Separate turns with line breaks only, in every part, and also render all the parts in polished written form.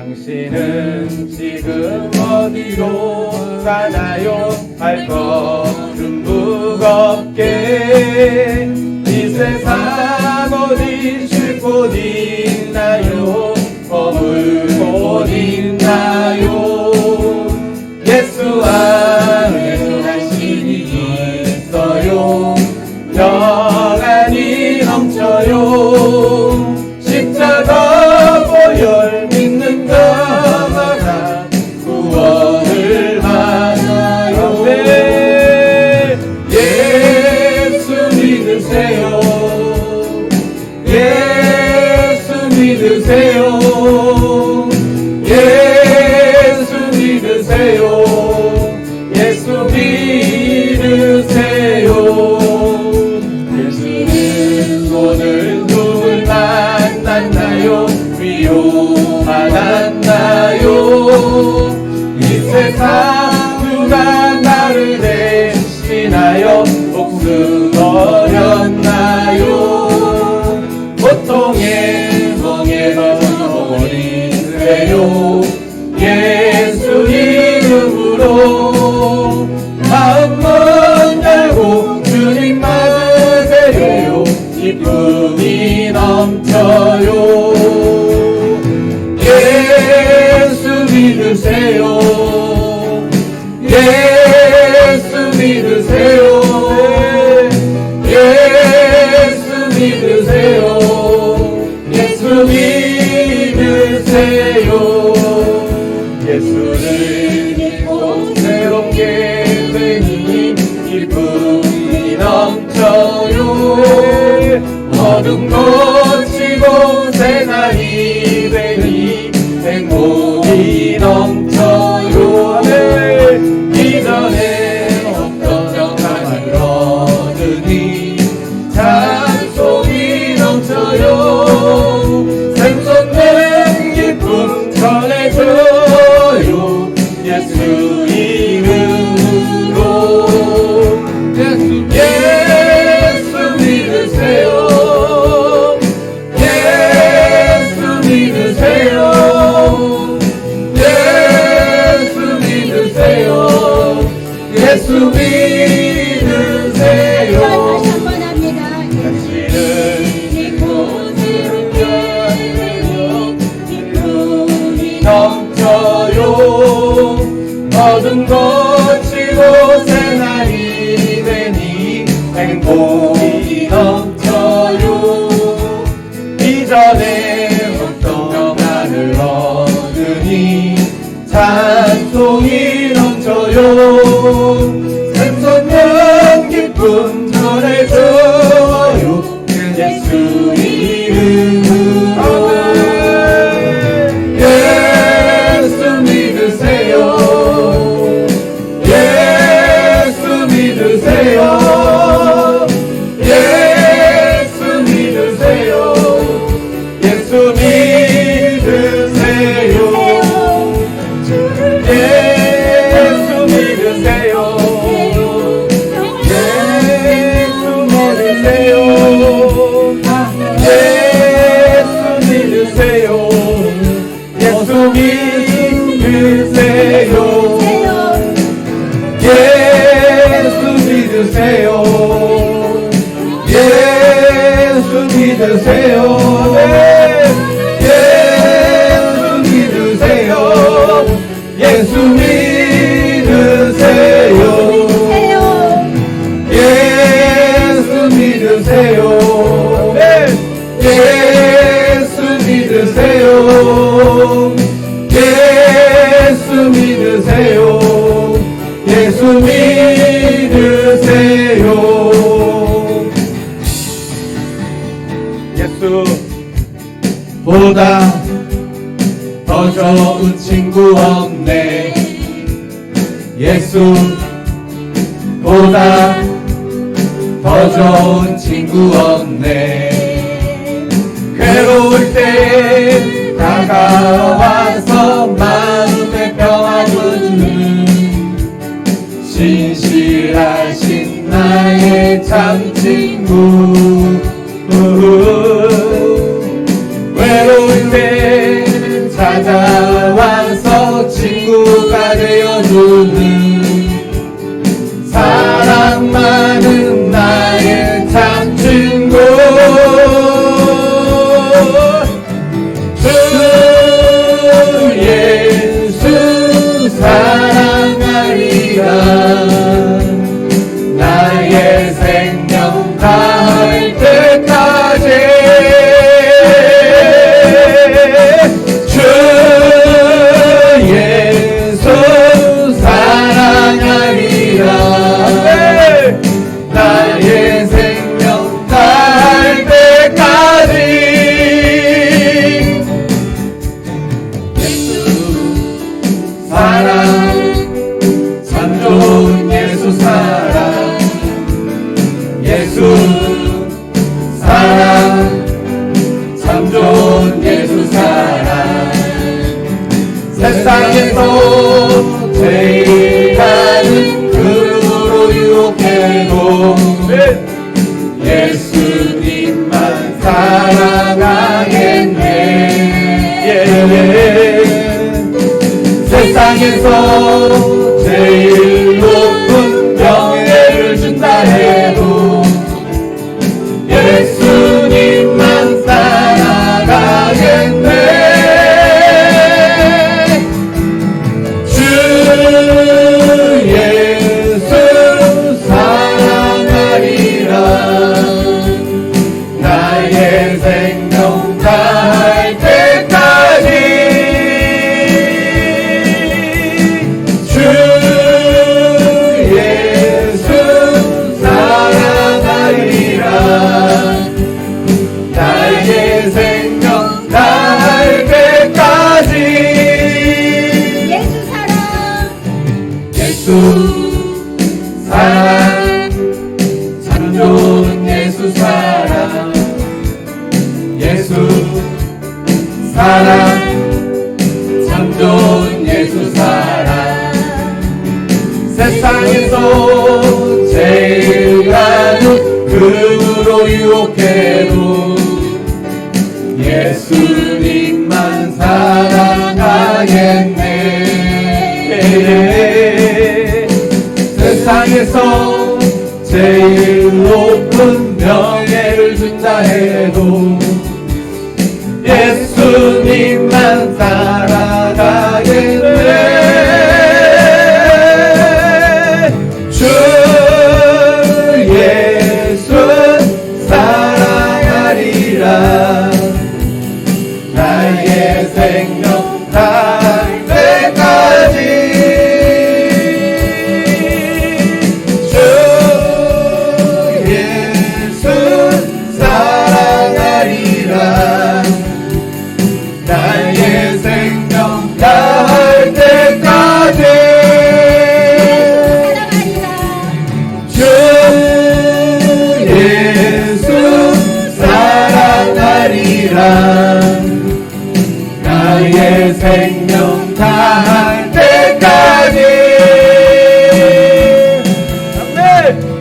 당신은 지금 어디로 가나요? 발걸음 무겁게 이 세상 어디 쉴 곳 있나요? 머물 곳 있나요? 예수 안에 당신이 있어요. 평안이 넘쳐요. 십자가 보혈 믿는 자마다 구원을 받아요. 네. 예수 믿으세요. 예수 믿으세요. 예수 믿으세요. 예수 믿으세요. 예수는 오늘 누굴 만났나요? 위로받았나요? 이 세상 누가 나를 대신하여 목숨 버렸나요? 고통의 멍에서 버리세요. 예수 이름으로 마음 문 열고 주님 맞으세요. 기쁨이 넘쳐요. 예수 믿으세요. 예수 믿으세요. 예수 믿으세요. 예수 믿으세요. 예수를 믿고 새롭게 되니 기쁨이 넘쳐요. 어둠 거치고 새날이 되니 행복이 넘쳐요. 네. 이전에 없던 평안을 얻으니 찬송이 넘쳐요. 샘솟는 기쁨 전해줘요. 예수 이름으로. 예수 믿으세요. 예수 믿으세요. 예수 믿으세요. 예수 믿으세요.
다시 한번 합니다.
당신은 기쁨이 넘쳐요. 어둠 거치고 새날이 되니 행복이 넘쳐요. 이전에 없던 평안을 얻으니 찬송이 넘쳐요. 샘솟는 기쁨 전해줘요. 예수 이름으로. 예수 믿으세요. 예수 믿으세요. 예수 믿으세요. 예수 믿으세요. 예수 믿으세요. 예수 믿으세요. 예수 믿으세요. 예수 믿으세요. 예수 믿으세요. 예수 믿으세요. 네. 예수 믿으세요. 예수 믿으세요. 예수 믿으세요. 네. 예수 믿으세요. 예수 믿으세요. 예수 믿으세요. 예수보다 더 좋은 친구 없네. 예수보다 더 좋은 친구 없네. 괴로울 때 다가와서 마음의 평안을 주는 신실하신 나의 참 친구. 외로울 때 찾아 세상에서 제일 높은 명예를 준다 해도 예수님만 따라가겠네. 주 예수 사랑하리라. 나의 생명 다할 때까지 주 예수 사랑하리라. 나의 생명 다할 때까지
예수 사랑
예수 사랑 참 좋은 예수 사랑 예수 사랑 참 좋은 예수 사랑 세상에서 제일 가는 금으로 유혹해도 예수님만 사랑하겠네. 세상에서 제일 높은 명예를 준다 해도 예수님만 따라가겠네. 주 예수 사랑하리라. 나의 생명 다할 때까지 주 예수 사랑하리라. 나의 생명 다할 때까지 주 예수 사랑하리라. 나의 생명 다할 때까지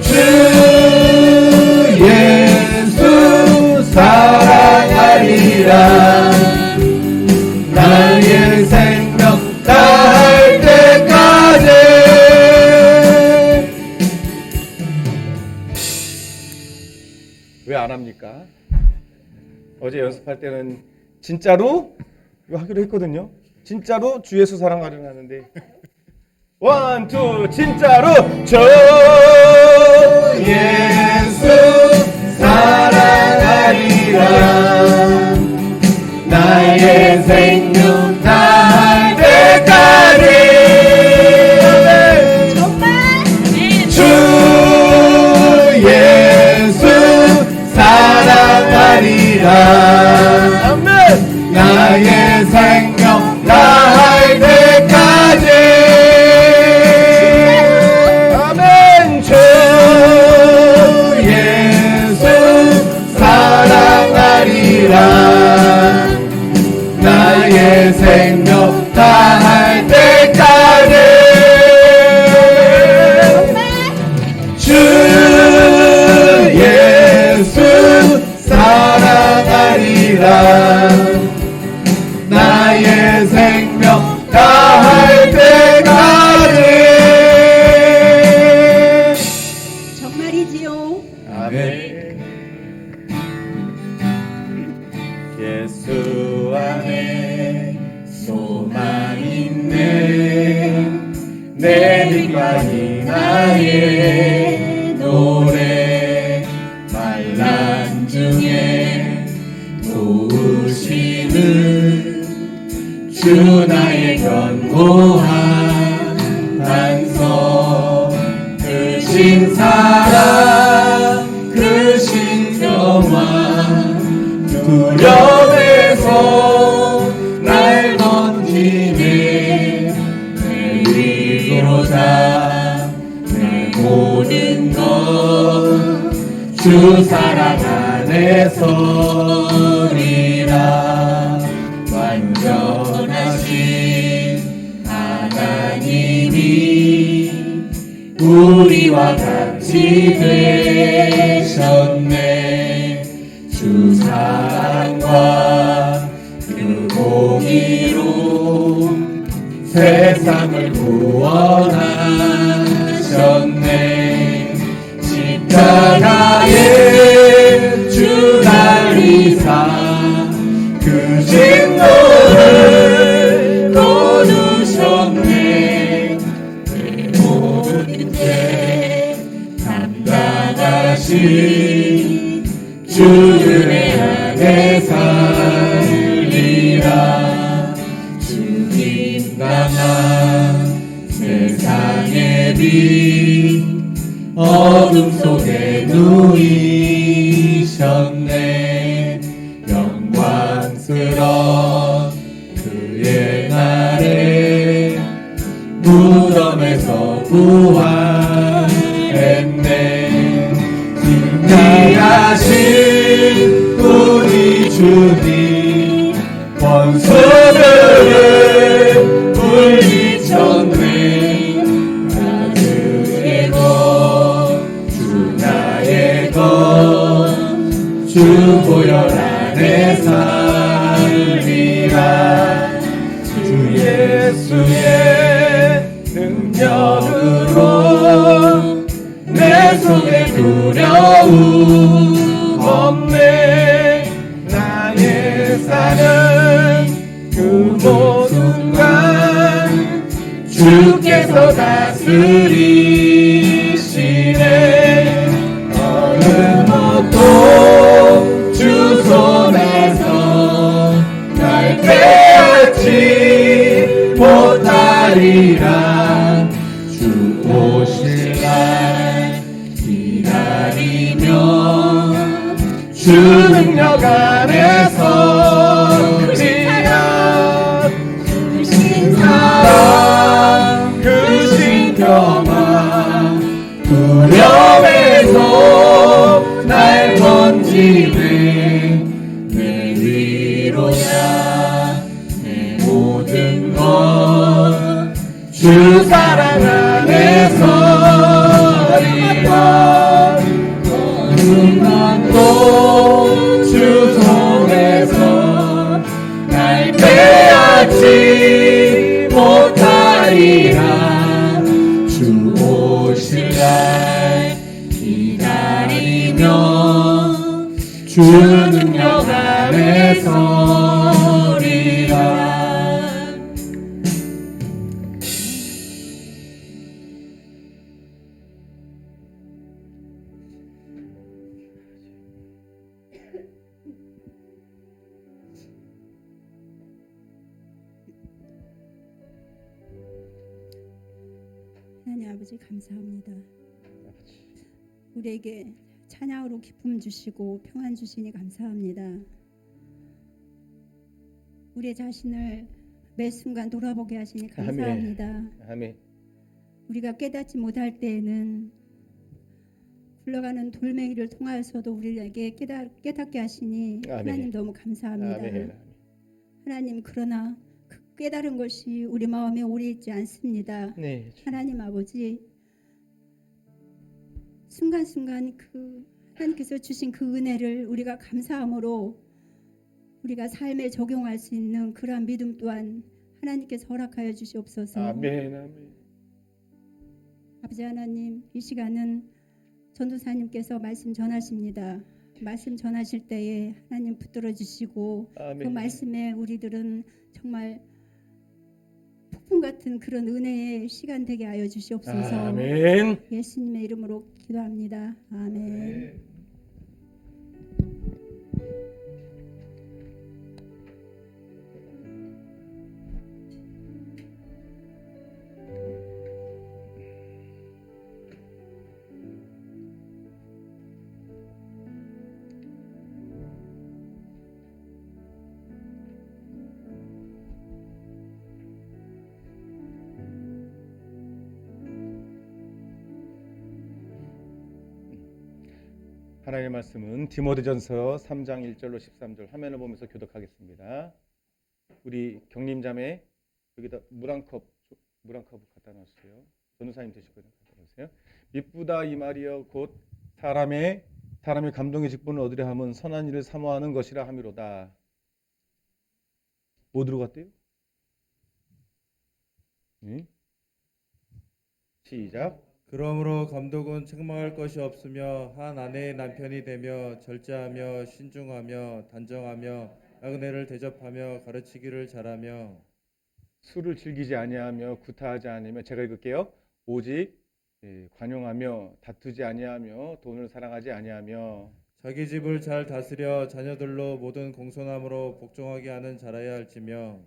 주 예수 사랑하리라. 나의 생명 다할 때까지.
왜 안 합니까? 어제 연습할 때는 진짜로 이거 하기로 했거든요. 진짜로 주 예수 사랑하려고 하는데 원, 투, 진짜로 주
예수 사랑하리라. 나의 생명 다할 때까지
정말
주 예수 사랑하리라.
아멘.
나의 생명 다할 때까지
아멘. 주
예수 사랑하리라. 나의 생명 다할 때까지 주 예수 사랑하리라. 나의 생명 다할 때까지
정말이지요.
아멘. 예수 안에 소망 있네. 내 빛만이 나의 노래. 만난 중에 도우시는 주 나의 견고한 반석. 그 신사랑 그 신평화 두려움에서 날 건지네. 내 위로자 내 모든 것 주 사랑 안에서리라. 완전하신 하나님이 우리와 같이 되셨네. 주 사랑과 그 공의로
세상을 구원하셨네. 십자가에 주 달리사 그 진노를 거두셨네. 내 모든 죄 담당하신 주 은혜 안에 살리라. 주님 강한 세상의 빛 어둠 속에 누이셨네. 영광스러운 그의 날에 무덤에서 부활했네. 진리하신 우리 주님 원수들을 물리쳤네. 나의 주 나의 주 보혈 안에 살리라. 주 예수의 능력으로 내 속에 두려움 없네. 나의 사는 그 모순간 주께서 다스리시네. 어느 것도 주 손에서 날 빼앗지 못하리라. 주 오실 날 기다리며 주 능력 안에서 그리라. 그 신사랑 그 신평화 두려움에서 날 건지네. 내 위로야 내 모든 것 주 사랑 안에서리라. 어느 것도 주 손에서 날 빼앗지 못하리라. 주 오실 날 기다리며 주 능력 안에 서리라.
하나님 아버지 감사합니다. 우리에게 찬양으로 기쁨 주시고 평안 주시니 감사합니다. 우리 자신을 매 순간 돌아보게 하시니 감사합니다.
아멘.
우리가 깨닫지 못할 때에는 굴러가는 돌멩이를 통하여서도 우리에게 깨닫게 하시니
아멘.
하나님 너무 감사합니다.
아멘.
하나님 그러나 그 깨달은 것이 우리 마음에 오래 있지 않습니다.
네.
하나님 아버지 순간순간 그 하나님께서 주신 그 은혜를 우리가 감사함으로 우리가 삶에 적용할 수 있는 그러한 믿음 또한 하나님께서 허락하여 주시옵소서.
아멘. 아멘.
아버지 하나님 이 시간은 전도사님께서 말씀 전하십니다. 말씀 전하실 때에 하나님 붙들어 주시고
아멘.
그 말씀에 우리들은 정말 폭풍 같은 그런 은혜의 시간 되게 하여 주시옵소서.
아멘.
예수님의 이름으로 기도합니다. 아멘.
하나님의 말씀은 디모데전서 3장 1절로 13절 화면을 보면서 교독하겠습니다. 우리 경림자매 여기다 물 한 컵 갖다 놨어요. 전도사님 드시거든요. 갖다 놓으세요. 미쁘다 이 말이여 곧 사람의 감동의 직분을 얻으려 함은 선한 일을 사모하는 것이라 함이로다. 뭐 들어갔대요? 네. 시작.
그러므로 감독은 책망할 것이 없으며 한 아내의 남편이 되며 절제하며 신중하며 단정하며 나그네를 대접하며 가르치기를 잘하며
술을 즐기지 아니하며 구타하지 않으며 제가 읽을게요. 오직 관용하며 다투지 아니하며 돈을 사랑하지 아니하며
자기 집을 잘 다스려 자녀들로 모든 공손함으로 복종하게 하는 자라야 할지며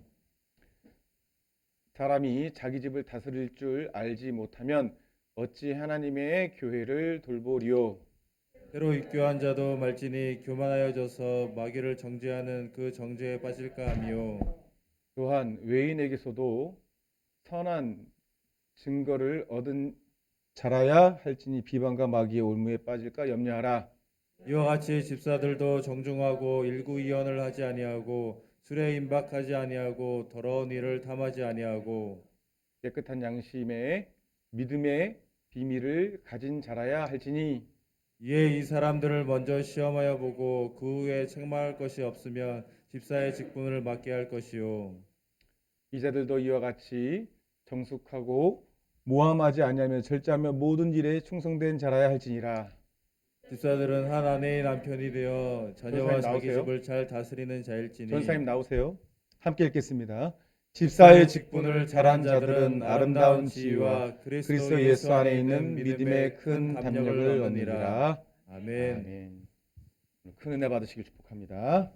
사람이 자기 집을 다스릴 줄 알지 못하면 어찌 하나님의 교회를 돌보리요.
때로 입교한 자도 말지니 교만하여져서 마귀를 정죄하는 그 정죄에 빠질까 하미요.
또한 외인에게서도 선한 증거를 얻은 자라야 할지니 비방과 마귀의 올무에 빠질까 염려하라.
이와 같이 집사들도 정중하고 일구이언을 하지 아니하고 술에 임박하지 아니하고 더러운 일을 탐하지 아니하고
깨끗한 양심에 믿음의 비밀을 가진 자라야 할지니
이에 이 사람들을 먼저 시험하여 보고 그 후에 책망할 것이 없으면 집사의 직분을 맡게 할 것이요.
이자들도 이와 같이 정숙하고 모함하지 아니하며 절제하며 모든 일에 충성된 자라야 할지니라.
집사들은 한 아내의 남편이 되어 자녀와
전사님
자기
나오세요.
집을 잘 다스리는 자일지니
전사님 나오세요. 함께 읽겠습니다. 집사의 직분을 잘한 자들은 아름다운 지위와 그리스도 예수 안에 있는 믿음의 큰 담력을 얻느니라.
아멘.
아멘. 큰 은혜 받으시길 축복합니다.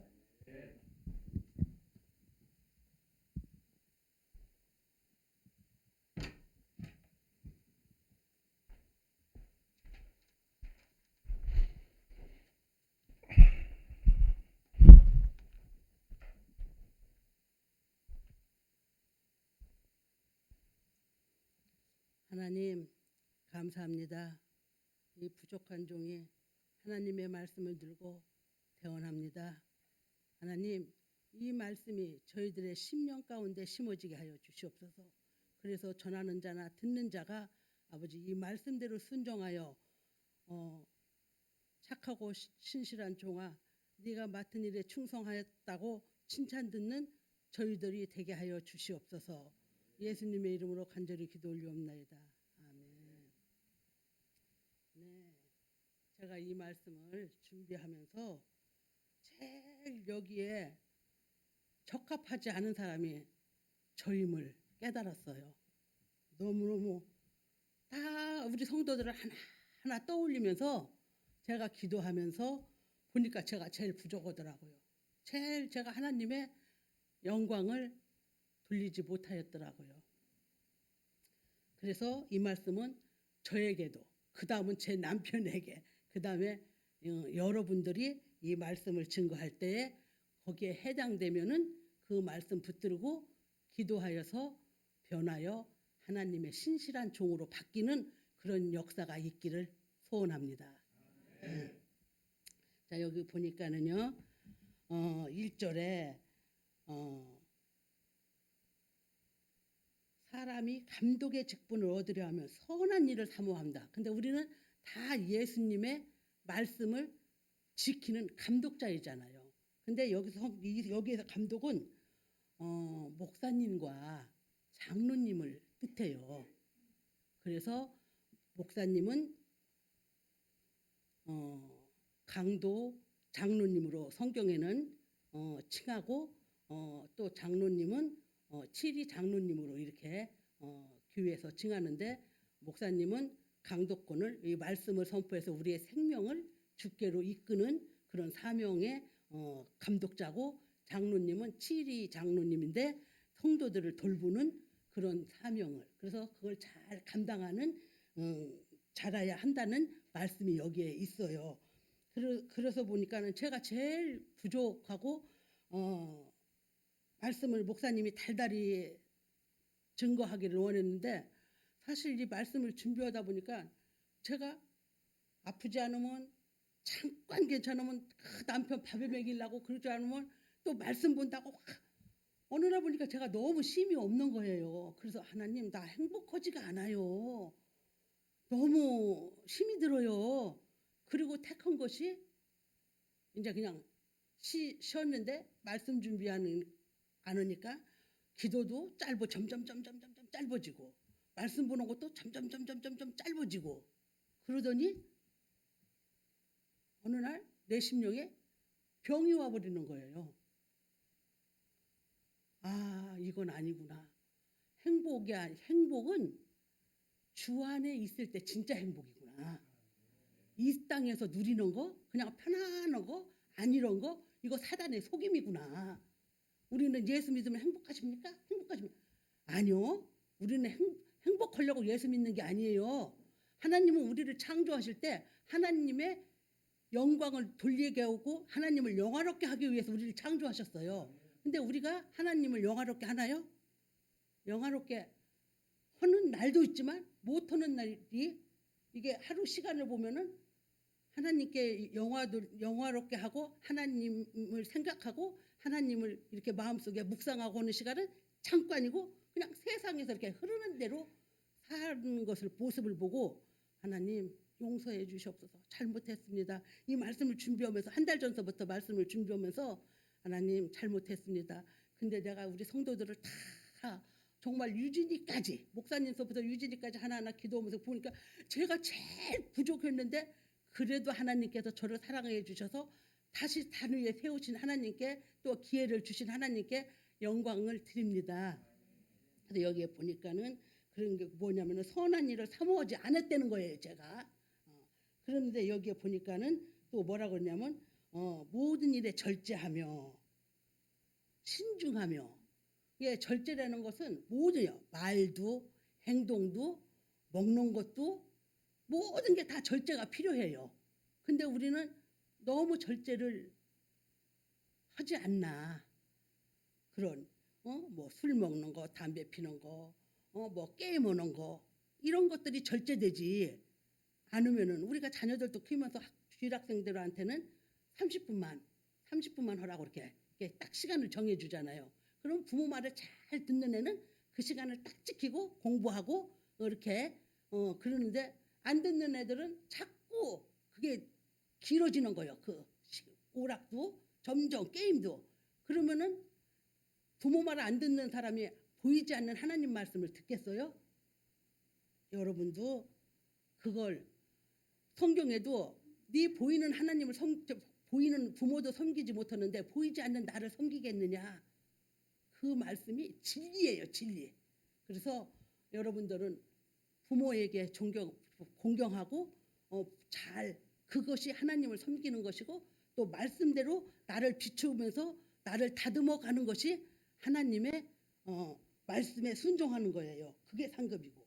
하나님 감사합니다. 이 부족한 종이 하나님의 말씀을 들고 대언합니다. 하나님 이 말씀이 저희들의 심령 가운데 심어지게 하여 주시옵소서. 그래서 전하는 자나 듣는 자가 아버지 이 말씀대로 순종하여 착하고 신실한 종아 네가 맡은 일에 충성하였다고 칭찬 듣는 저희들이 되게 하여 주시옵소서. 예수님의 이름으로 간절히 기도 올리옵나이다. 아멘. 네, 제가 이 말씀을 준비하면서 제일 여기에 적합하지 않은 사람이 저임을 깨달았어요. 너무너무 다 우리 성도들을 하나하나 떠올리면서 제가 기도하면서 보니까 제가 제일 부족하더라고요. 제일 제가 하나님의 영광을 돌리지 못하였더라고요. 그래서 이 말씀은 저에게도 그 다음은 제 남편에게 그 다음에 여러분들이 이 말씀을 증거할 때에 거기에 해당되면은 그 말씀 붙들고 기도하여서 변하여 하나님의 신실한 종으로 바뀌는 그런 역사가 있기를 소원합니다. 자 여기 보니까는요 1절에 사람이 감독의 직분을 얻으려 하면 선한 일을 사모한다. 근데 우리는 다 예수님의 말씀을 지키는 감독자이잖아요. 근데 여기에서 감독은 목사님과 장로님을 뜻해요. 그래서 목사님은 강도 장로님으로 성경에는 칭하고 또 장로님은 칠이 장로님으로 이렇게 교회에서 칭하는데 목사님은 강독권을 이 말씀을 선포해서 우리의 생명을 주께로 이끄는 그런 사명의 감독자고 장로님은 칠이 장로님인데 성도들을 돌보는 그런 사명을 그래서 그걸 잘 감당하는 자라야 한다는 말씀이 여기에 있어요. 그래서 보니까는 제가 제일 부족하고 말씀을 목사님이 달달이 증거하기를 원했는데 사실 이 말씀을 준비하다 보니까 제가 아프지 않으면 잠깐 괜찮으면 그 남편 밥에 먹이려고 그러지 않으면 또 말씀 본다고 어느 날 보니까 제가 너무 힘이 없는 거예요. 그래서 하나님 나 행복하지가 않아요. 너무 힘이 들어요. 그리고 택한 것이 이제 그냥 쉬었는데 말씀 준비하는 않으니까 기도도 짧고 점점 짧아지고 말씀 보는 것도 점점 짧아지고 그러더니 어느 날 내 심령에 병이 와버리는 거예요. 아, 이건 아니구나. 행복은 주 안에 있을 때 진짜 행복이구나. 이 땅에서 누리는 거, 그냥 편안한 거, 안 이런 거, 이거 사단의 속임이구나. 우리는 예수 믿으면 행복하십니까? 행복하십니까? 아니요. 우리는 행복하려고 예수 믿는 게 아니에요. 하나님은 우리를 창조하실 때 하나님의 영광을 돌리게 하고 하나님을 영화롭게 하기 위해서 우리를 창조하셨어요. 근데 우리가 하나님을 영화롭게 하나요? 영화롭게 하는 날도 있지만 못 하는 날이 이게 하루 시간을 보면은 하나님께 영화롭게 하고 하나님을 생각하고 하나님을 이렇게 마음속에 묵상하고 하는 시간은 잠깐이고 그냥 세상에서 이렇게 흐르는 대로 사는 것을 모습을 보고 하나님 용서해 주시옵소서. 잘못했습니다. 이 말씀을 준비하면서 한 달 전서부터 말씀을 준비하면서 하나님 잘못했습니다. 근데 내가 우리 성도들을 다 정말 유진이까지 목사님서부터 유진이까지 하나하나 기도하면서 보니까 제가 제일 부족했는데 그래도 하나님께서 저를 사랑해 주셔서 다시 산 위에 세우신 하나님께 또 기회를 주신 하나님께 영광을 드립니다. 그래서 여기에 보니까는 그런 게 뭐냐면은 선한 일을 사모하지 않았다는 거예요, 제가. 그런데 여기에 보니까는 또 뭐라고 그러냐면 모든 일에 절제하며 신중하며 예, 절제라는 것은 모든요. 말도 행동도 먹는 것도 모든 게 다 절제가 필요해요. 근데 우리는 너무 절제를 하지 않나. 그런 뭐 술 먹는 거, 담배 피는 거, 뭐 게임하는 거 이런 것들이 절제되지 않으면은 우리가 자녀들도 키우면서 주일학생들한테는 30분만 하라고 이렇게 딱 시간을 정해 주잖아요. 그럼 부모 말을 잘 듣는 애는 그 시간을 딱 지키고 공부하고 이렇게 그러는데 안 듣는 애들은 자꾸 그게 길어지는 거예요. 그 오락도 점점 게임도 그러면은 부모 말을 안 듣는 사람이 보이지 않는 하나님 말씀을 듣겠어요? 여러분도 그걸 성경에도 네 보이는 하나님을 보이는 부모도 섬기지 못하는데 보이지 않는 나를 섬기겠느냐? 그 말씀이 진리예요, 진리. 그래서 여러분들은 부모에게 공경하고 잘 그것이 하나님을 섬기는 것이고 또 말씀대로 나를 비추면서 나를 다듬어 가는 것이 하나님의 말씀에 순종하는 거예요. 그게 상급이고.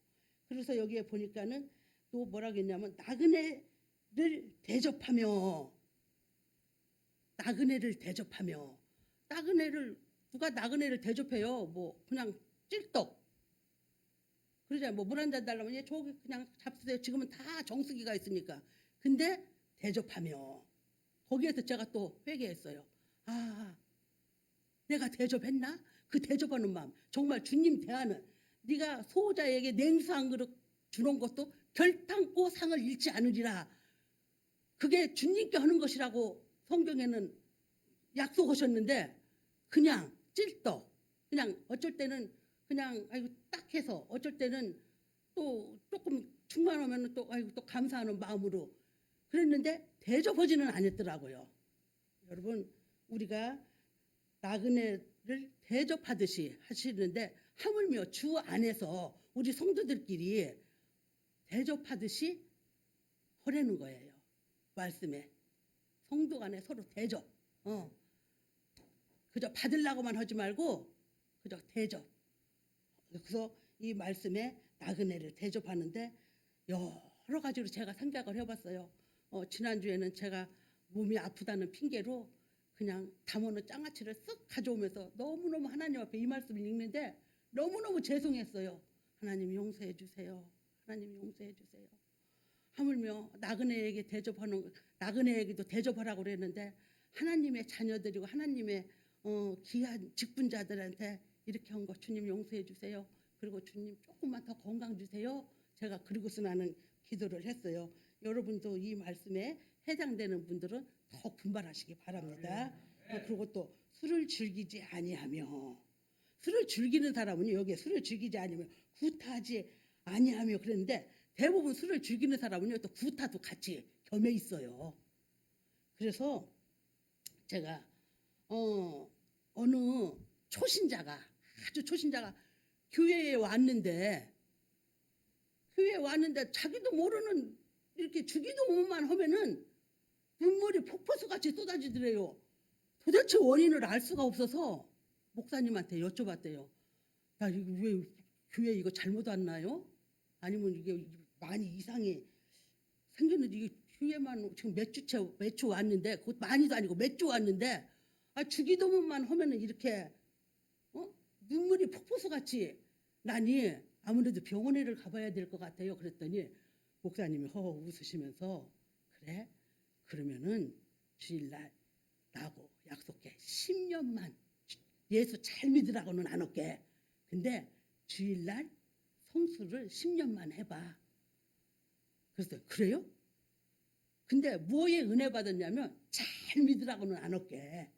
그래서 여기에 보니까는 또 뭐라고 했냐면 나그네를 대접하며 나그네를 누가 나그네를 대접해요? 뭐 그냥 찔떡 그러잖아요. 뭐 물 한 잔 달라면 얘 저기 그냥 잡수세요. 지금은 다 정수기가 있으니까. 근데 대접하며 거기에서 제가 또 회개했어요. 아, 내가 대접했나? 그 대접하는 마음. 정말 주님 대하는 네가 소자에게 냉수 한 그릇 주는 것도 결탄코 상을 잃지 않으리라. 그게 주님께 하는 것이라고 성경에는 약속하셨는데 그냥 찔떡 그냥 어쩔 때는 그냥 아이고 딱 해서 어쩔 때는 또 조금 충만하면 또 아이고 또 감사하는 마음으로 그랬는데 대접하지는 않았더라고요. 여러분 우리가 나그네를 대접하듯이 하시는데 하물며 주 안에서 우리 성도들끼리 대접하듯이 하라는 거예요. 말씀에 성도 간에 서로 대접 그저 받으려고만 하지 말고 그저 대접. 그래서 이 말씀에 나그네를 대접하는데 여러 가지로 제가 생각을 해봤어요. 지난주에는 제가 몸이 아프다는 핑계로 그냥 담아놓은 장아찌를 쓱 가져오면서 너무너무 하나님 앞에 이 말씀을 읽는데 너무너무 죄송했어요. 하나님 용서해 주세요. 하나님 용서해 주세요. 하물며 나그네에게도 대접하라고 그랬는데 하나님의 자녀들이고 하나님의 귀한 직분자들한테 이렇게 한 거 주님 용서해 주세요. 그리고 주님 조금만 더 건강 주세요. 제가 그러고서 나는 기도를 했어요. 여러분도 이 말씀에 해당되는 분들은 더 분발하시기 바랍니다. 그리고 또 술을 즐기지 아니하며 술을 즐기는 사람은 여기에 술을 즐기지 않으면 구타하지 아니하며 그랬는데 대부분 술을 즐기는 사람은요 또 구타도 같이 겸해 있어요. 그래서 제가 어느 초신자가 아주 초신자가 교회에 왔는데 자기도 모르는 이렇게 주기도문만 하면은 눈물이 폭포수 같이 쏟아지더래요. 도대체 원인을 알 수가 없어서 목사님한테 여쭤봤대요. 나 이거 왜 교회 이거 잘못 왔나요? 아니면 이게 많이 이상이 생겼는데 이게 교회만 지금 몇 주 왔는데 그것 많이도 아니고 몇 주 왔는데 주기도문만 하면은 이렇게 눈물이 폭포수 같이 나니 아무래도 병원에를 가봐야 될 것 같아요. 그랬더니 목사님이 허허 웃으시면서 그래? 그러면은 주일날 나하고 약속해. 10년만 예수 잘 믿으라고는 안 할게. 근데 주일날 성수를 10년만 해봐. 그래서 그래요? 근데 뭐에 은혜 받았냐면 잘 믿으라고는 안 할게.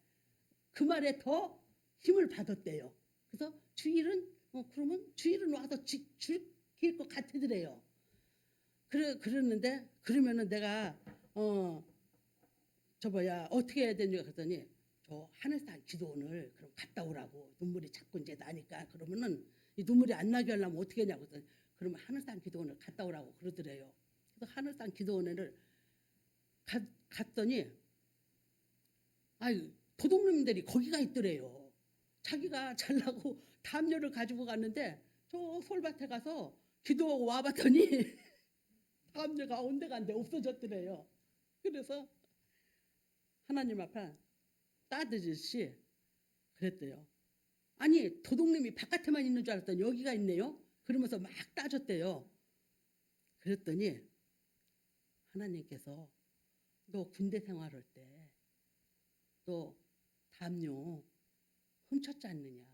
그 말에 더 힘을 받았대요. 그래서 주일은 그러면 주일은 와서 즐길 것 같으더래요. 그러는데 그러면은 내가 어떻게 해야 되는가 그랬더니 저 하늘산 기도원을 그럼 갔다 오라고. 눈물이 자꾸 이제 나니까 그러면은 이 눈물이 안 나게 하려면 어떻게 하냐고 그랬더니 그러면 하늘산 기도원을 갔다 오라고 그러더래요. 그래서 하늘산 기도원을 갔더니 도둑놈들이 거기가 있더래요. 자기가 잘나고 담요를 가지고 갔는데 저 솔밭에 가서 기도하고 와봤더니 담요가 온데간데 없어졌더래요. 그래서 하나님 앞에 따드듯이 그랬대요. 아니 도둑님이 바깥에만 있는 줄 알았더니 여기가 있네요. 그러면서 막 따졌대요. 그랬더니 하나님께서 너 군대 생활할 때 너 담요 훔쳤지 않느냐.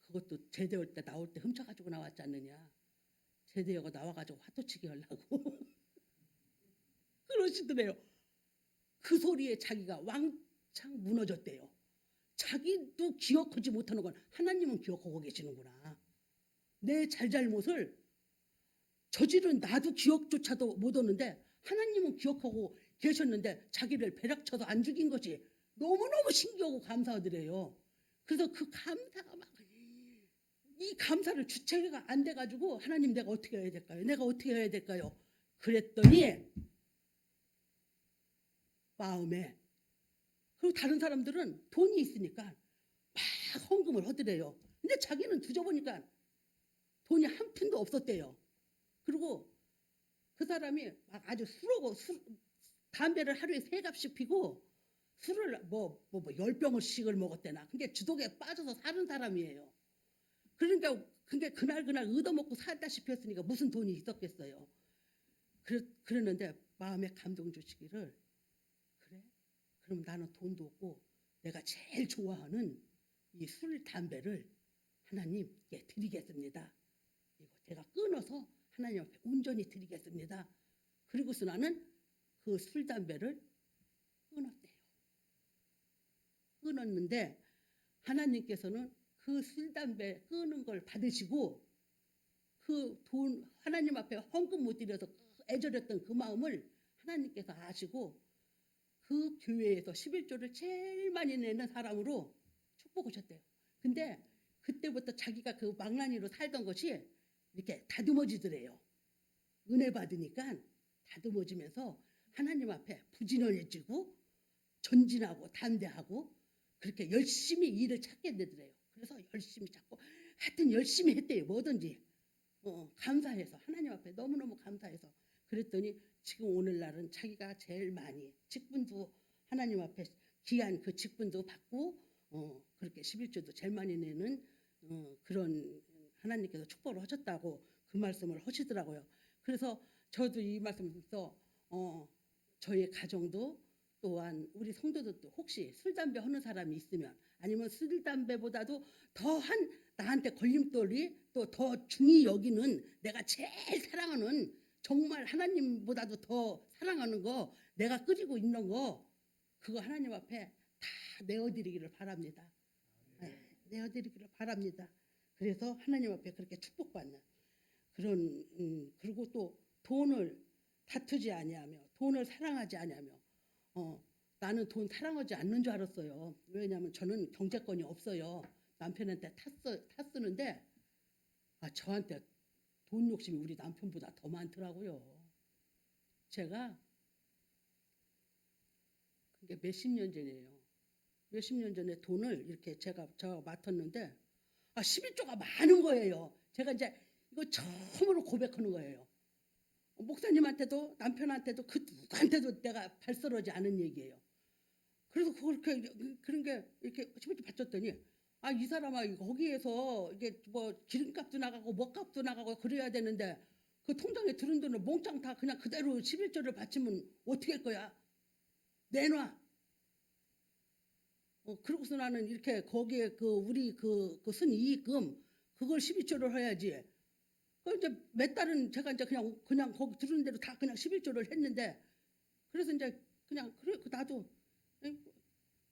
그것도 제대할 때 나올 때 훔쳐가지고 나왔지 않느냐. 제대하고 나와가지고 화투치기 하려고 그러시더래요. 그 소리에 자기가 왕창 무너졌대요. 자기도 기억하지 못하는 건 하나님은 기억하고 계시는구나. 내 잘잘못을 저지른 나도 기억조차도 못 하는데 하나님은 기억하고 계셨는데 자기를 배락쳐서 안 죽인 거지. 너무너무 신기하고 감사하더래요. 그래서 그 감사가 막 이 감사를 주체가 안 돼가지고 하나님 내가 어떻게 해야 될까요? 내가 어떻게 해야 될까요? 그랬더니 마음에 그리고 다른 사람들은 돈이 있으니까 막 헌금을 하더래요. 근데 자기는 뒤져보니까 돈이 한 푼도 없었대요. 그리고 그 사람이 막 아주 담배를 하루에 3갑씩 피고 술을 10병씩을 먹었대나. 그게 주독에 빠져서 사는 사람이에요. 그러니까 근데 그날 얻어먹고 살다시피 했으니까 무슨 돈이 있었겠어요. 그랬는데 마음에 감동 주시기를 그래? 그럼 나는 돈도 없고 내가 제일 좋아하는 이 술, 담배를 하나님께 드리겠습니다. 이거 제가 끊어서 하나님 앞에 온전히 드리겠습니다. 그리고서 나는 그 술, 담배를 끊었대요. 끊었는데 하나님께서는 그 술, 담배 끊은 걸 받으시고 그 돈 하나님 앞에 헌금 못 드려서 애절했던 그 마음을 하나님께서 아시고 그 교회에서 11조를 제일 많이 내는 사람으로 축복하셨대요. 근데 그때부터 자기가 그 망나니로 살던 것이 이렇게 다듬어지더래요. 은혜 받으니까 다듬어지면서 하나님 앞에 부지런해지고 전진하고 담대하고 그렇게 열심히 일을 찾게 되더래요. 그래서 열심히 찾고 하여튼 열심히 했대요. 뭐든지 감사해서 하나님 앞에 너무너무 감사해서 그랬더니 지금 오늘날은 자기가 제일 많이 직분도 하나님 앞에 귀한 그 직분도 받고 그렇게 11조도 제일 많이 내는 그런 하나님께서 축복을 하셨다고 그 말씀을 하시더라고요. 그래서 저도 이 말씀에서 저희 가정도 또한 우리 성도들도 혹시 술, 담배 하는 사람이 있으면 아니면 술, 담배보다도 더한 나한테 걸림돌이 또 더 중히 여기는 내가 제일 사랑하는 정말 하나님보다도 더 사랑하는 거 내가 끓이고 있는 거 그거 하나님 앞에 다 내어드리기를 바랍니다. 네. 내어드리기를 바랍니다. 그래서 하나님 앞에 그렇게 축복받는 그런 그리고 또 돈을 다투지 아니하며 돈을 사랑하지 아니하며 나는 돈 사랑하지 않는 줄 알았어요. 왜냐하면 저는 경제권이 없어요. 남편한테 쓰는데 저한테 돈 욕심이 우리 남편보다 더 많더라고요. 제가 그게 몇십 년 전이에요. 몇십 년 전에 돈을 이렇게 제가 맡았는데 11조가 많은 거예요. 제가 이제 이거 처음으로 고백하는 거예요. 목사님한테도 남편한테도 그 누구한테도 내가 발설하지 않은 얘기예요. 그래서 그렇게 그런 게 이렇게 11조 바쳤더니 이 사람아 거기에서 이게 뭐 기름값도 나가고 먹값도 나가고 그래야 되는데 그 통장에 들은 돈을 몽땅 다 그냥 그대로 11조를 바치면 어떻게 할 거야? 내놔. 그러고서 나는 이렇게 거기에 우리 그 순이익금 그걸 12조를 해야지. 그 이제 몇 달은 제가 이제 그냥 거기 들은 대로 다 그냥 11조를 했는데 그래서 이제 그냥 그래 나도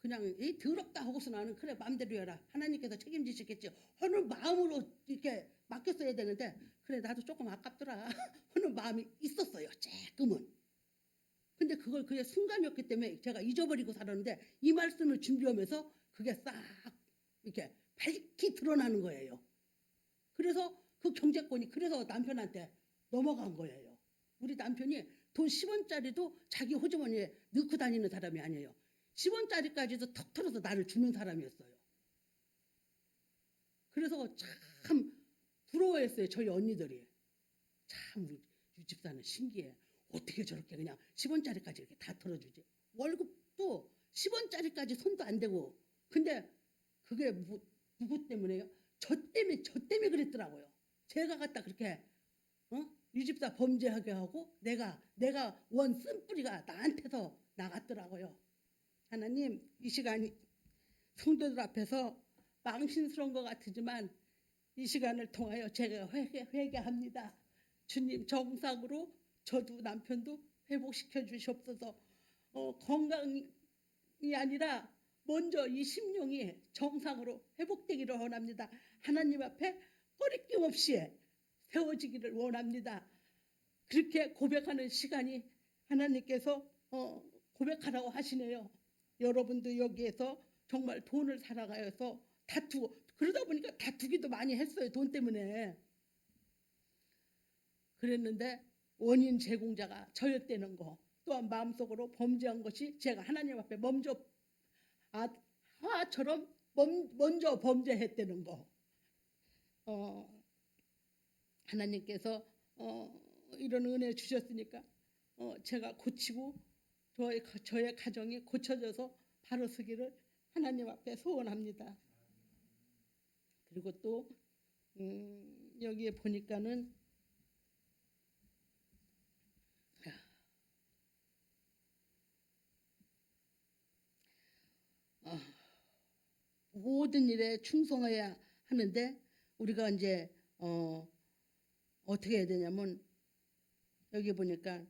그냥 더럽다 하고서 나는 그래 마음대로 해라. 하나님께서 책임지시겠지. 하는 마음으로 이렇게 맡겼어야 되는데 그래 나도 조금 아깝더라 하는 마음이 있었어요. 조금은. 근데 그걸 그게 순간이었기 때문에 제가 잊어버리고 살았는데 이 말씀을 준비하면서 그게 싹 이렇게 밝히 드러나는 거예요. 그래서 그 경제권이 그래서 남편한테 넘어간 거예요. 우리 남편이 돈 10원짜리도 자기 호주머니에 넣고 다니는 사람이 아니에요. 10원짜리까지도 턱 털어서 나를 주는 사람이었어요. 그래서 참 부러워했어요. 저희 언니들이. 참 우리 유 집사는 신기해. 어떻게 저렇게 그냥 10원짜리까지 이렇게 다 털어주지. 월급도 10원짜리까지 손도 안 대고. 근데 그게 누구 때문에요? 저 때문에 그랬더라고요. 제가 갖다 그렇게 유 집사 범죄하게 하고 내가 원 쓴뿌리가 나한테서 나갔더라고요. 하나님 이 시간이 성도들 앞에서 망신스러운 것 같지만 이 시간을 통하여 제가 회개합니다. 주님 정상으로 저도 남편도 회복시켜 주시옵소서. 건강이 아니라 먼저 이 심령이 정상으로 회복되기를 원합니다. 하나님 앞에 꺼리낌 없이 세워지기를 원합니다. 그렇게 고백하는 시간이 하나님께서 고백하라고 하시네요. 여러분도 여기에서 정말 돈을 살아가서 다투고 그러다 보니까 다투기도 많이 했어요. 돈 때문에. 그랬는데 원인 제공자가 저였다는 거 또한 마음속으로 범죄한 것이 제가 하나님 앞에 먼저 화처럼 먼저 범죄했다는 거. 하나님께서 이런 은혜 주셨으니까 제가 고치고 저의 가정이 고쳐져서 바로 서기를 하나님 앞에 소원합니다. 그리고 또 여기에 보니까는 모든 일에 충성해야 하는데 우리가 이제 어떻게 해야 되냐면 여기 보니까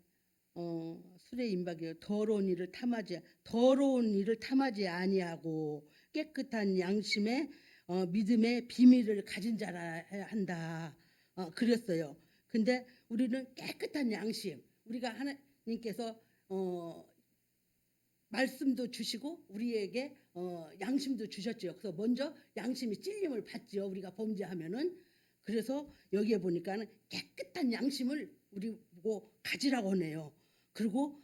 술의 임박이요 더러운 일을 탐하지 아니하고 깨끗한 양심에 믿음의 비밀을 가진 자라 한다. 그랬어요. 근데 우리는 깨끗한 양심, 우리가 하나님께서 말씀도 주시고 우리에게 양심도 주셨죠. 그래서 먼저 양심이 찔림을 받죠. 우리가 범죄하면은. 그래서 여기에 보니까는 깨끗한 양심을 우리 보고 가지라고 하네요. 그리고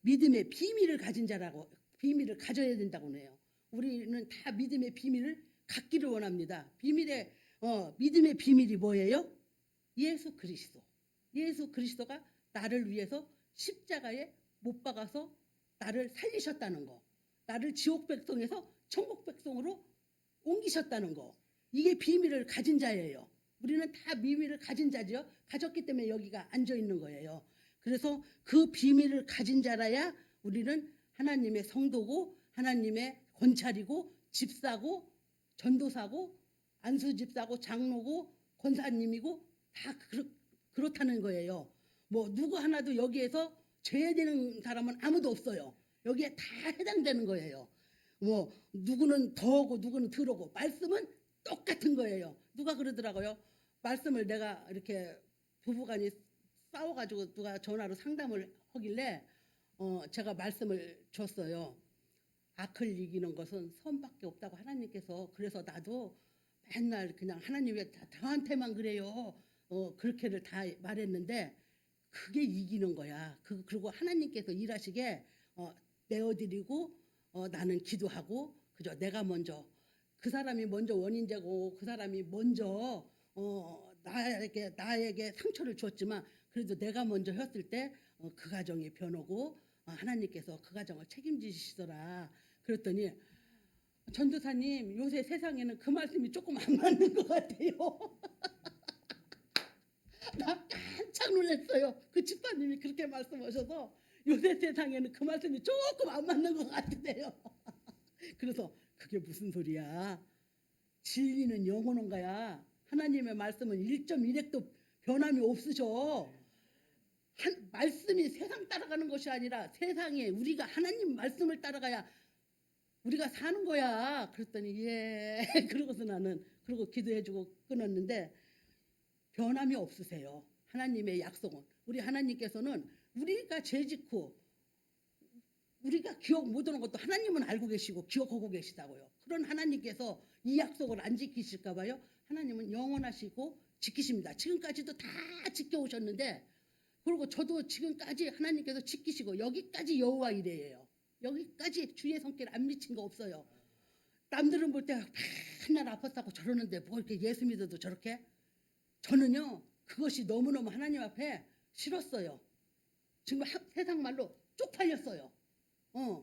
믿음의 비밀을 가진 자라고 비밀을 가져야 된다고 하네요. 우리는 다 믿음의 비밀을 갖기를 원합니다. 믿음의 비밀이 뭐예요? 예수 그리스도. 예수 그리스도가 나를 위해서 십자가에 못 박아서 나를 살리셨다는 거. 나를 지옥 백성에서 천국 백성으로 옮기셨다는 거. 이게 비밀을 가진 자예요. 우리는 다 비밀을 가진 자죠. 가졌기 때문에 여기가 앉아 있는 거예요. 그래서 그 비밀을 가진 자라야 우리는 하나님의 성도고 하나님의 권찰이고 집사고 전도사고 안수집사고 장로고 권사님이고 다 그렇다는 거예요. 뭐 누구 하나도 여기에서 죄되는 사람은 아무도 없어요. 여기에 다 해당되는 거예요. 뭐 누구는 더 오고 누구는 덜 오고 말씀은 똑같은 거예요. 누가 그러더라고요. 말씀을 내가 이렇게 부부간이 싸워가지고 누가 전화로 상담을 하길래 제가 말씀을 줬어요. 악을 이기는 것은 선밖에 없다고 하나님께서. 그래서 나도 맨날 그냥 하나님 왜 저한테만 그래요. 그렇게를 다 말했는데 그게 이기는 거야. 그리고 하나님께서 일하시게 내어드리고 나는 기도하고 그저 내가 먼저 그 사람이 먼저 원인자고 그 사람이 먼저 나에게 상처를 줬지만 그래도 내가 먼저 했을 때 그 가정이 변하고 하나님께서 그 가정을 책임지시더라. 그랬더니 전도사님 요새 세상에는 그 말씀이 조금 안 맞는 것 같아요. 나 깜짝 놀랐어요. 그 집사님이 그렇게 말씀하셔서 요새 세상에는 그 말씀이 조금 안 맞는 것 같은데요. 그래서 그게 무슨 소리야? 진리는 영원한 거야. 하나님의 말씀은 1.1핵도 변함이 없으셔. 말씀이 세상 따라가는 것이 아니라 세상에 우리가 하나님 말씀을 따라가야 우리가 사는 거야. 그랬더니 예. 그러고서 나는 그러고 기도해주고 끊었는데 변함이 없으세요. 하나님의 약속은. 우리 하나님께서는 우리가 죄짓고 우리가 기억 못하는 것도 하나님은 알고 계시고 기억하고 계시다고요. 그런 하나님께서 이 약속을 안 지키실까 봐요. 하나님은 영원하시고 지키십니다. 지금까지도 다 지켜오셨는데 그리고 저도 지금까지 하나님께서 지키시고 여기까지 여호와 이레예요. 여기까지 주의 손길 안 미친 거 없어요. 남들은 볼 때 맨날 아팠다고 저러는데 뭐 이렇게 예수 믿어도 저렇게? 저는요 그것이 너무너무 하나님 앞에 싫었어요. 지금 세상 말로 쪽팔렸어요.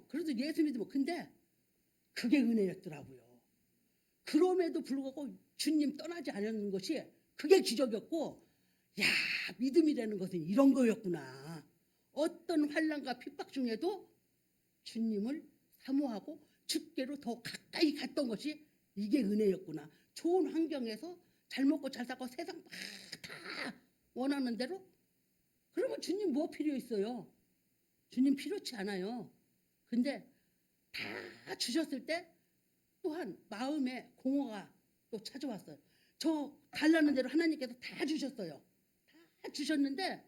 그래도 예수 믿으면 근데 그게 은혜였더라고요. 그럼에도 불구하고 주님 떠나지 않는 것이 그게 기적이었고 야 믿음이라는 것은 이런 거였구나. 어떤 환난과 핍박 중에도 주님을 사모하고 주께로 더 가까이 갔던 것이 이게 은혜였구나. 좋은 환경에서 잘 먹고 잘 살고 세상 다 원하는 대로 그러면 주님 뭐 필요 있어요? 주님 필요치 않아요. 근데 다 주셨을 때 또한 마음에 공허가 또 찾아왔어요. 저 달라는 대로 하나님께서 다 주셨어요. 다 주셨는데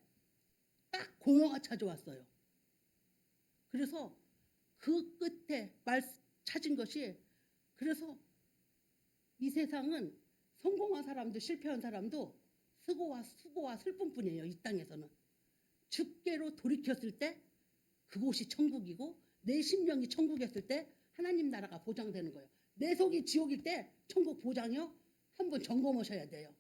딱 공허가 찾아왔어요. 그래서 그 끝에 찾은 것이 그래서 이 세상은 성공한 사람도 실패한 사람도 수고와 슬픔뿐이에요. 이 땅에서는. 주께로 돌이켰을 때 그곳이 천국이고 내 심령이 천국이었을 때 하나님 나라가 보장되는 거예요. 내 속이 지옥일 때 천국 보장이요? 한번 점검하셔야 돼요.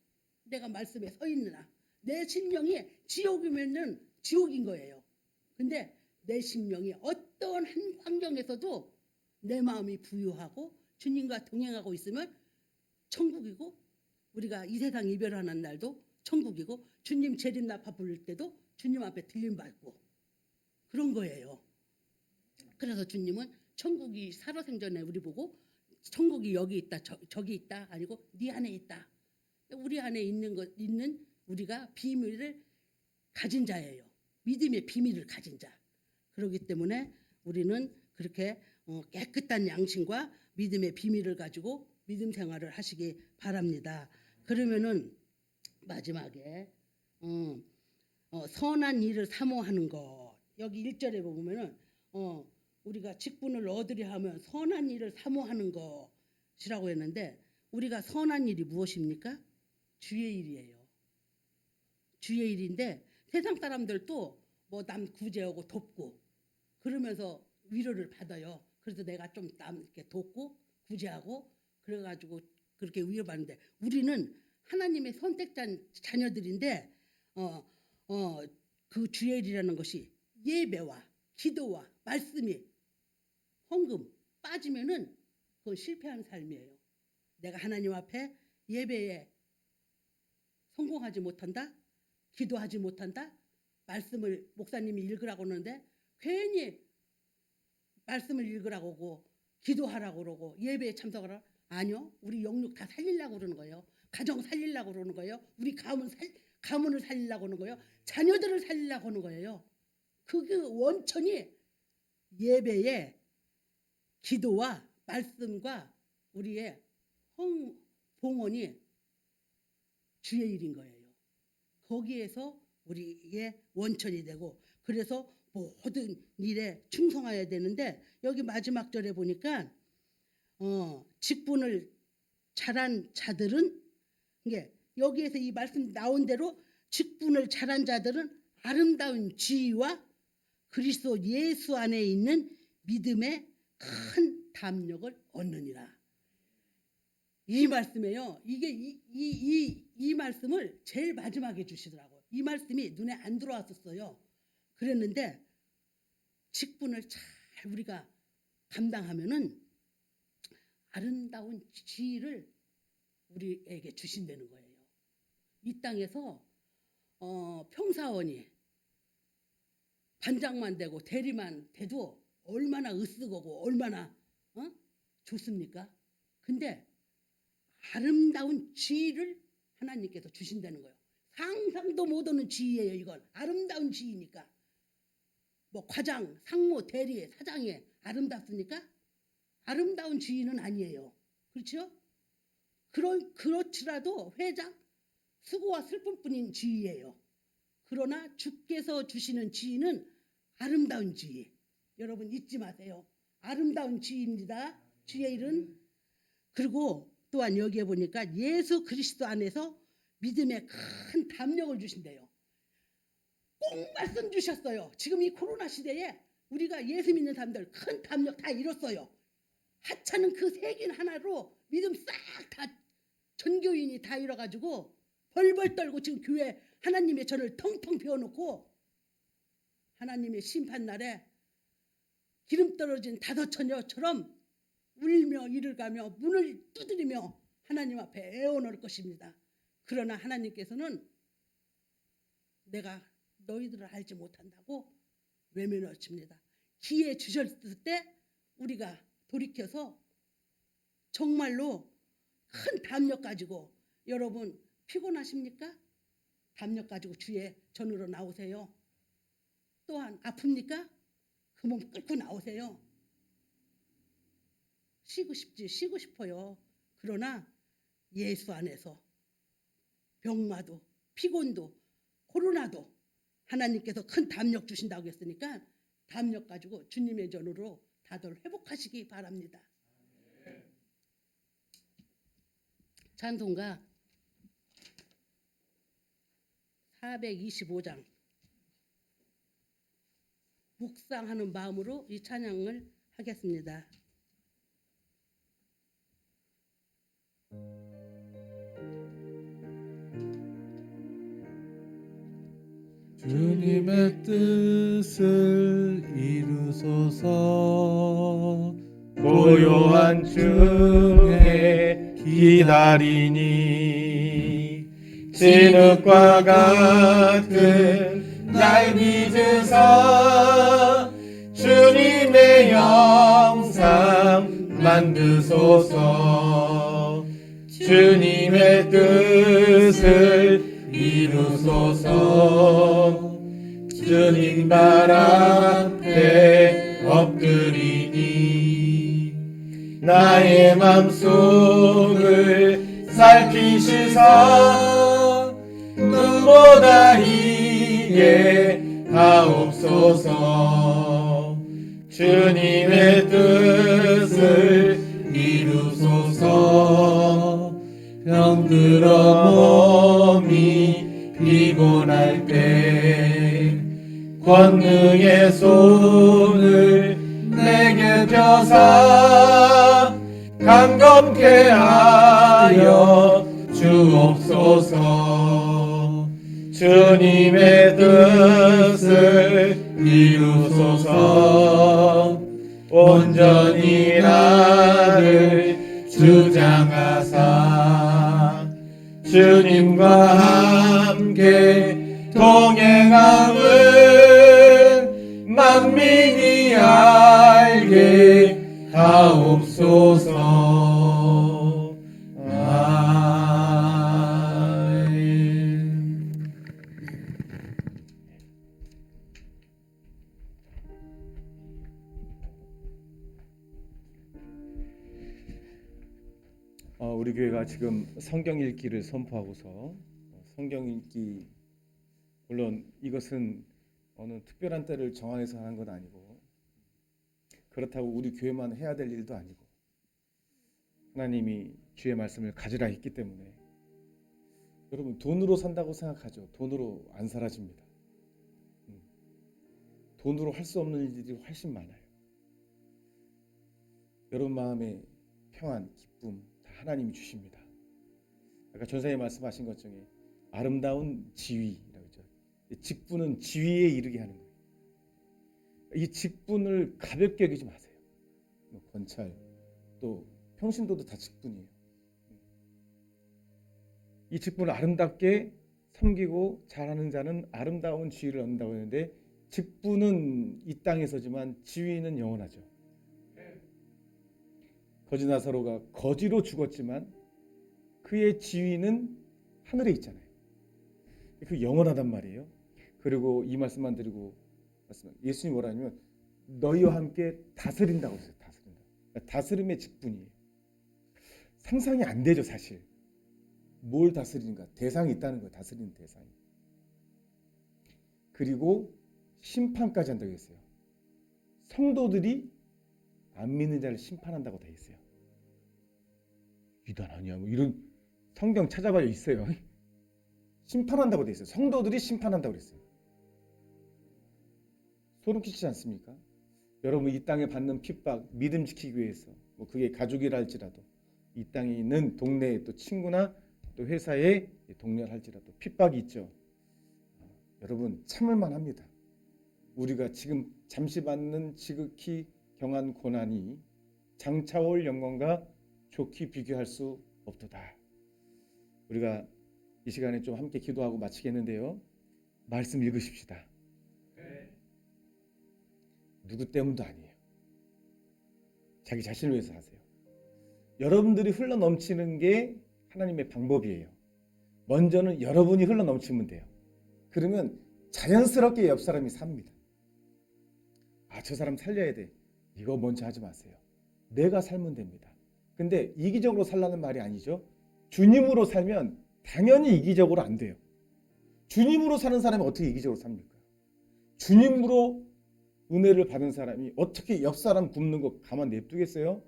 내가 말씀에 서 있느냐. 내 심령이 지옥이면은 지옥인 거예요. 근데 내 심령이 어떤 한 환경에서도 내 마음이 부유하고 주님과 동행하고 있으면 천국이고 우리가 이 세상 이별하는 날도 천국이고 주님 재림나파 부를 때도 주님 앞에 들림받고 그런 거예요. 그래서 주님은 천국이 살아생전에 우리 보고 천국이 여기 있다 저기 있다 아니고 네 안에 있다. 우리 안에 있는 우리가 비밀을 가진 자예요. 믿음의 비밀을 가진 자. 그렇기 때문에 우리는 그렇게 깨끗한 양심과 믿음의 비밀을 가지고 믿음 생활을 하시기 바랍니다. 그러면은 마지막에 선한 일을 사모하는 것 여기 1절에 보면은 우리가 직분을 얻으려 하면 선한 일을 사모하는 것이라고 했는데 우리가 선한 일이 무엇입니까? 주의 일이에요. 주의 일인데 세상 사람들도 뭐 남 구제하고 돕고 그러면서 위로를 받아요. 그래서 내가 좀 남 이렇게 돕고 구제하고 그래가지고 그렇게 위로받는데 우리는 하나님의 선택된 자녀들인데 그 주의 일이라는 것이 예배와 기도와 말씀이 헌금 빠지면은 그건 실패한 삶이에요. 내가 하나님 앞에 예배에 성공하지 못한다, 기도하지 못한다, 말씀을 목사님이 읽으라고 하는데 괜히 말씀을 읽으라고 하고 기도하라고 그러고 예배에 참석하라 아니요, 우리 영육 다 살리려고 그러는 거예요. 가정 살리려고 그러는 거예요. 우리 가문을 살리려고 하는 거예요. 자녀들을 살리려고 하는 거예요. 그 원천이 예배에 기도와 말씀과 우리의 봉헌이 주의 일인 거예요. 거기에서 우리의 원천이 되고 그래서 모든 일에 충성해야 되는데 여기 마지막 절에 보니까 직분을 잘한 자들은 이게 여기에서 이 말씀 나온 대로 직분을 잘한 자들은 아름다운 지위와 그리스도 예수 안에 있는 믿음의 큰 담력을 얻느니라. 이 말씀에요. 이게 이 말씀을 제일 마지막에 주시더라고요. 이 말씀이 눈에 안 들어왔었어요. 그랬는데 직분을 잘 우리가 감당하면은 아름다운 지위를 우리에게 주신다는 거예요. 이 땅에서 평사원이 반장만 되고 대리만 돼도 얼마나 으쓱하고 얼마나 좋습니까? 근데 아름다운 지위를 하나님께서 주신다는 거예요. 상상도 못하는 지위예요. 이건 아름다운 지위니까. 뭐 과장, 상무, 대리, 사장이 아름답습니까? 아름다운 지위는 아니에요. 그렇죠? 그렇지라도 회장, 수고와 슬픔뿐인 지위예요. 그러나 주께서 주시는 지위는 아름다운 지위. 여러분 잊지 마세요. 아름다운 지위입니다. 주의 일은. 그리고 또한 여기에 보니까 예수 그리스도 안에서 믿음의 큰 담력을 주신대요. 꼭 말씀 주셨어요. 지금 이 코로나 시대에 우리가 예수 믿는 사람들 큰 담력 다 잃었어요. 하찮은 그 세긴 하나로 믿음 싹 다 전교인이 다 잃어가지고 벌벌 떨고 지금 교회 하나님의 전을 텅텅 비워놓고 하나님의 심판날에 기름 떨어진 다섯 처녀처럼 울며 이를 가며 문을 두드리며 하나님 앞에 애원할 것입니다. 그러나 하나님께서는 내가 너희들을 알지 못한다고 외면을 칩니다. 기회 주셨을 때 우리가 돌이켜서 정말로 큰 담력 가지고 여러분 피곤하십니까? 담력 가지고 주의 전으로 나오세요. 또한 아픕니까? 그 몸 끌고 나오세요. 쉬고 싶어요. 그러나 예수 안에서 병마도 피곤도 코로나도 하나님께서 큰 담력 주신다고 했으니까 담력 가지고 주님의 전으로 다들 회복하시기 바랍니다. 찬송가 425장 묵상하는 마음으로 이 찬양을 하겠습니다.
주님의 뜻을 이루소서
고요한 중에 기다리니 진흙과 같은 날 빚으사 주님의 영상 만드소서. 주님의 뜻을 이루소서. 주님 발 앞에 엎드리니 나의 맘속을 살피시사 눈보다 이해하옵소서. 주님의 뜻을 이루소서. 병들어 몸이 피곤할 때 권능의 손을 내게 펴사 강건케 하여 주옵소서. 주님의 뜻을 이루소서. 온전히 나를 주장하사 주님과 함께 동행함을 만민이 알게 하옵소서. 아멘. 우리 교회가 지금 성경 읽기를 선포하고서 성경 읽기, 물론 이것은 어느 특별한 때를 정해서 하는 건 아니고 그렇다고 우리 교회만 해야 될 일도 아니고 하나님이 주의 말씀을 가지라 했기 때문에 여러분 돈으로 산다고 생각하죠. 돈으로 안 사라집니다. 돈으로 할 수 없는 일들이 훨씬 많아요. 여러분 마음에 평안, 기쁨 다 하나님이 주십니다. 아까 전사님 말씀하신 것 중에 아름다운 지위라고 했죠. 직분은 지위에 이르게 하는 거예요. 이 직분을 가볍게 여기지 마세요. 권찰, 또 평신도도 다 직분이에요. 이 직분을 아름답게 섬기고 잘하는 자는 아름다운 지위를 얻는다고 했는데 직분은 이 땅에서지만 지위는 영원하죠. 거지 나사로가 거지로 죽었지만 그의 지위는 하늘에 있잖아요. 그 영원하단 말이에요. 그리고 이 말씀만 드리고 예수님 뭐라 하냐면 너희와 함께 다스린다고 했어요. 다스린다. 그러니까 다스림의 직분이에요. 상상이 안 되죠, 사실. 뭘 다스리는가? 대상이 있다는 거예요. 다스리는 대상이. 그리고 심판까지 한다고 했어요. 성도들이 안 믿는 자를 심판한다고 돼 있어요. 유단 아니야? 뭐 이런 성경 찾아봐야 있어요. 심판한다고 돼 있어요. 성도들이 심판한다고 그랬어요. 소름 끼치지 않습니까? 여러분 이 땅에 받는 핍박, 믿음 지키기 위해서 뭐 그게 가족이라 할지라도 이 땅에 있는 동네에 또 친구나 또 회사에 동료를 할지라도 핍박이 있죠. 여러분 참을만 합니다. 우리가 지금 잠시 받는 지극히 경한 고난이 장차올 영광과 좋게 비교할 수 없도다. 우리가 이 시간에 좀 함께 기도하고 마치겠는데요. 말씀 읽으십시다. 누구 때문도 아니에요. 자기 자신을 위해서 하세요. 여러분들이 흘러넘치는 게 하나님의 방법이에요. 먼저는 여러분이 흘러넘치면 돼요. 그러면 자연스럽게 옆 사람이 삽니다. 저 사람 살려야 돼. 이거 먼저 하지 마세요. 내가 살면 됩니다. 근데 이기적으로 살라는 말이 아니죠. 주님으로 살면 당연히 이기적으로 안 돼요. 주님으로 사는 사람이 어떻게 이기적으로 삽니까? 주님으로 은혜를 받은 사람이 어떻게 옆 사람 굶는 거 가만 냅두겠어요?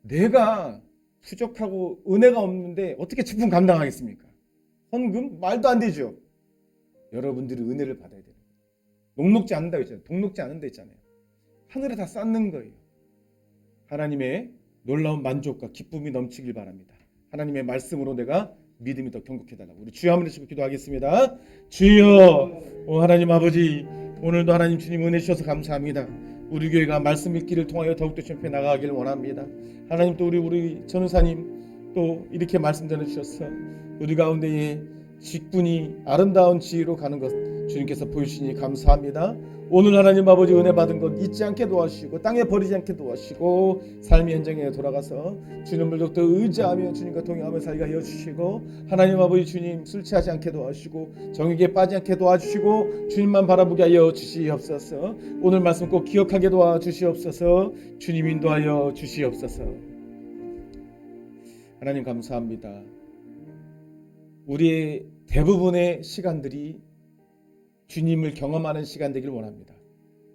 내가 부족하고 은혜가 없는데 어떻게 직분 감당하겠습니까? 헌금? 말도 안 되죠. 여러분들이 은혜를 받아야 돼요. 녹록지 않는다고 했잖아요. 동록지 않는다 했잖아요. 하늘에 다 쌓는 거예요. 하나님의 놀라운 만족과 기쁨이 넘치길 바랍니다. 하나님의 말씀으로 내가 믿음이 더 경고해달라고 우리 주여 한번 외치고 기도하겠습니다. 주여, 하나님 아버지, 오늘도 하나님 주님 은혜 주셔서 감사합니다. 우리 교회가 말씀 읽기를 통하여 더욱더 전해 나가길 원합니다. 하나님 또 우리 전우사님 또 이렇게 말씀 전해주셔서 우리 가운데에 직분이 아름다운 지위로 가는 것 주님께서 보여주시니 감사합니다. 오늘 하나님 아버지 은혜 받은 것 잊지 않게 도와주시고 땅에 버리지 않게 도와주시고 삶의 현장에 돌아가서 주님을 더욱더 의지하며 주님과 동행하며 살게 하여 주시고 하나님 아버지 주님 술 취하지 않게 도와주시고 정욕에 빠지지 않게 도와주시고 주님만 바라보게 하여 주시옵소서. 오늘 말씀 꼭 기억하게 도와주시옵소서. 주님 인도하여 주시옵소서. 하나님 감사합니다. 우리의 대부분의 시간들이 주님을 경험하는 시간 되기를 원합니다.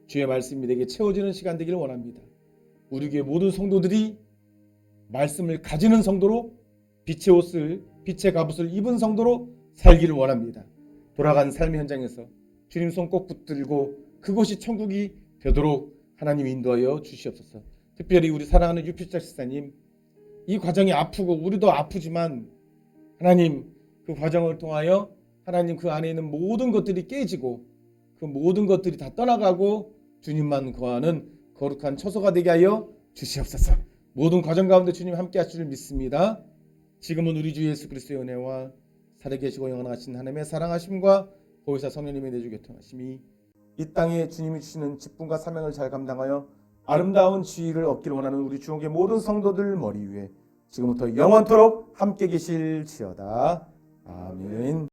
주의 말씀이 내게 채워지는 시간 되기를 원합니다. 우리 교회 모든 성도들이 말씀을 가지는 성도로 빛의 옷을, 빛의 갑옷을 입은 성도로 살기를 원합니다. 돌아간 삶의 현장에서 주님 손 꼭 붙들고 그곳이 천국이 되도록 하나님 인도하여 주시옵소서. 특별히 우리 사랑하는 유필자 집사님, 이 과정이 아프고 우리도 아프지만 하나님 그 과정을 통하여 하나님 그 안에 있는 모든 것들이 깨지고 그 모든 것들이 다 떠나가고 주님만 거하는 거룩한 처소가 되게 하여 주시옵소서. 모든 과정 가운데 주님 함께 하실 줄 믿습니다. 지금은 우리 주 예수 그리스도의 은혜와 살아계시고 영원하신 하나님의 사랑하심과 보혜사 성령님의 내주 교통하심이 이 땅에 주님이 주시는 직분과 사명을 잘 감당하여 아름다운 지위를 얻기를 원하는 우리 주옥의 모든 성도들 머리 위에 지금부터 영원토록 함께 계실지어다. 아멘.